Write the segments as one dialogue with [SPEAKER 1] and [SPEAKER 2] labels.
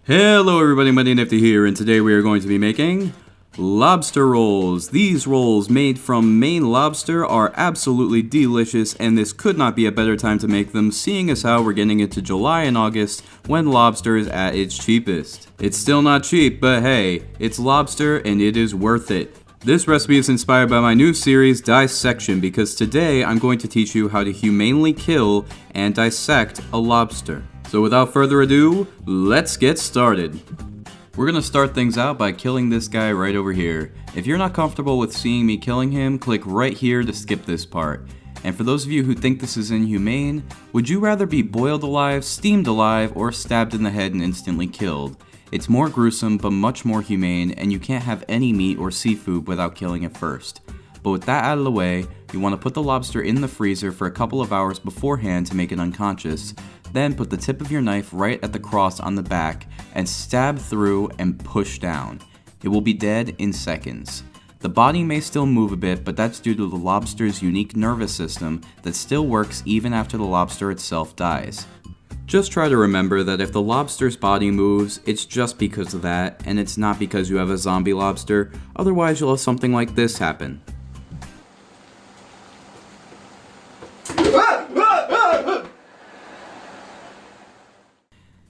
[SPEAKER 1] Hello everybody, MightyNifty here, and today we are going to be making lobster rolls. These rolls made from Maine lobster are absolutely delicious, and this could not be a better time to make them, seeing as how we're getting into July and August when lobster is at its cheapest. It's still not cheap, but hey, it's lobster and it is worth it. This recipe is inspired by my new series, Dissection, because today I'm going to teach you how to humanely kill and dissect a lobster. So without further ado, let's get started. We're gonna start things out by killing this guy right over here. If you're not comfortable with seeing me killing him, click right here to skip this part. And for those of you who think this is inhumane, would you rather be boiled alive, steamed alive, or stabbed in the head and instantly killed? It's more gruesome, but much more humane, and you can't have any meat or seafood without killing it first. But with that out of the way, you want to put the lobster in the freezer for a couple of hours beforehand to make it unconscious. Then put the tip of your knife right at the cross on the back and stab through and push down. It will be dead in seconds. The body may still move a bit, but that's due to the lobster's unique nervous system that still works even after the lobster itself dies. Just try to remember that if the lobster's body moves, it's just because of that, and it's not because you have a zombie lobster, otherwise you'll have something like this happen.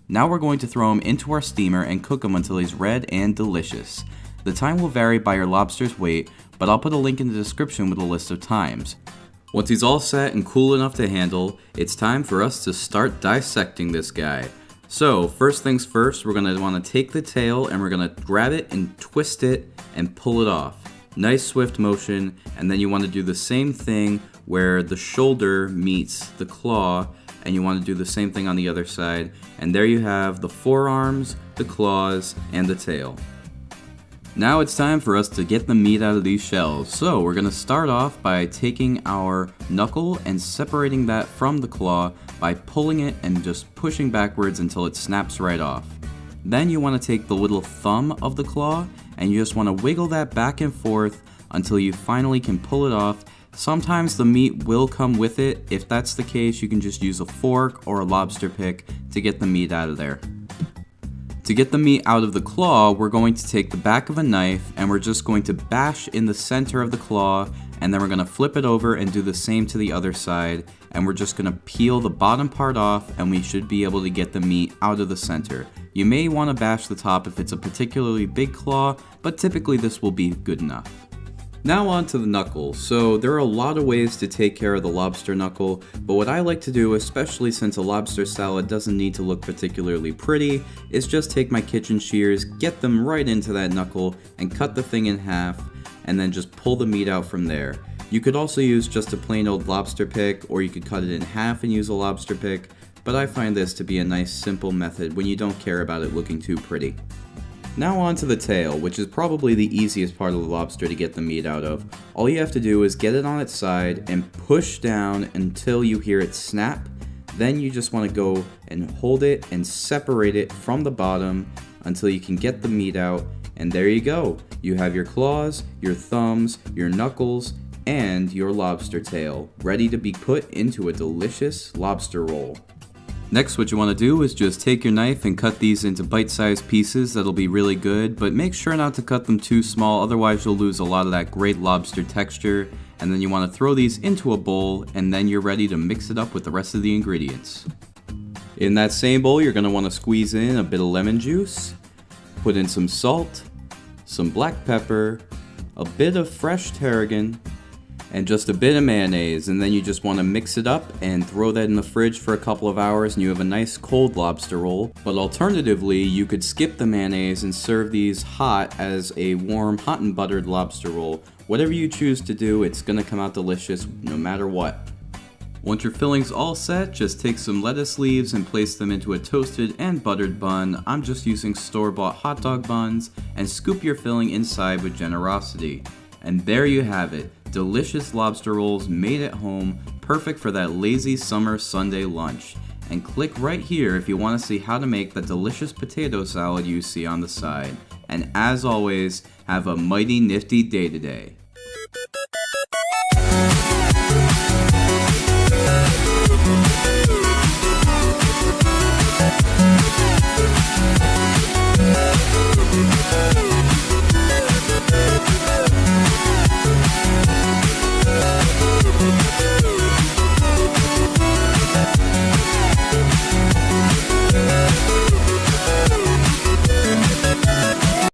[SPEAKER 1] Now we're going to throw him into our steamer and cook him until he's red and delicious. The time will vary by your lobster's weight, but I'll put a link in the description with a list of times. Once he's all set and cool enough to handle, it's time for us to start dissecting this guy. So first things first, we're going to want to take the tail and we're going to grab it and twist it and pull it off. Nice swift motion, and then you want to do the same thing where the shoulder meets the claw, and you want to do the same thing on the other side, and there you have the forearms, the claws, and the tail. Now it's time for us to get the meat out of these shells. So we're going to start off by taking our knuckle and separating that from the claw by pulling it and just pushing backwards until it snaps right off. Then you want to take the little thumb of the claw and you just want to wiggle that back and forth until you finally can pull it off. Sometimes the meat will come with it. If that's the case, you can just use a fork or a lobster pick to get the meat out of there. To get the meat out of the claw, we're going to take the back of a knife and we're just going to bash in the center of the claw, and then we're going to flip it over and do the same to the other side, and we're just going to peel the bottom part off and we should be able to get the meat out of the center. You may want to bash the top if it's a particularly big claw, but typically this will be good enough. Now on to the knuckle. So there are a lot of ways to take care of the lobster knuckle, but what I like to do, especially since a lobster salad doesn't need to look particularly pretty, is just take my kitchen shears, get them right into that knuckle, and cut the thing in half, and then just pull the meat out from there. You could also use just a plain old lobster pick, or you could cut it in half and use a lobster pick, but I find this to be a nice simple method when you don't care about it looking too pretty. Now on to the tail, which is probably the easiest part of the lobster to get the meat out of. All you have to do is get it on its side and push down until you hear it snap. Then you just want to go and hold it and separate it from the bottom until you can get the meat out. And there you go. You have your claws, your thumbs, your knuckles, and your lobster tail, ready to be put into a delicious lobster roll. Next, what you want to do is just take your knife and cut these into bite-sized pieces. That'll be really good, but make sure not to cut them too small, otherwise you'll lose a lot of that great lobster texture. And then you want to throw these into a bowl, and then you're ready to mix it up with the rest of the ingredients. In that same bowl, you're going to want to squeeze in a bit of lemon juice, put in some salt, some black pepper, a bit of fresh tarragon, and just a bit of mayonnaise, and then you just want to mix it up and throw that in the fridge for a couple of hours and you have a nice cold lobster roll. But alternatively, you could skip the mayonnaise and serve these hot as a warm hot and buttered lobster roll. Whatever you choose to do, it's going to come out delicious no matter what. Once your filling's all set, just take some lettuce leaves and place them into a toasted and buttered bun. I'm just using store-bought hot dog buns, and scoop your filling inside with generosity. And there you have it. Delicious lobster rolls made at home, perfect for that lazy summer Sunday lunch. And click right here if you want to see how to make the delicious potato salad you see on the side. And as always, have a mighty nifty day today.
[SPEAKER 2] Bye.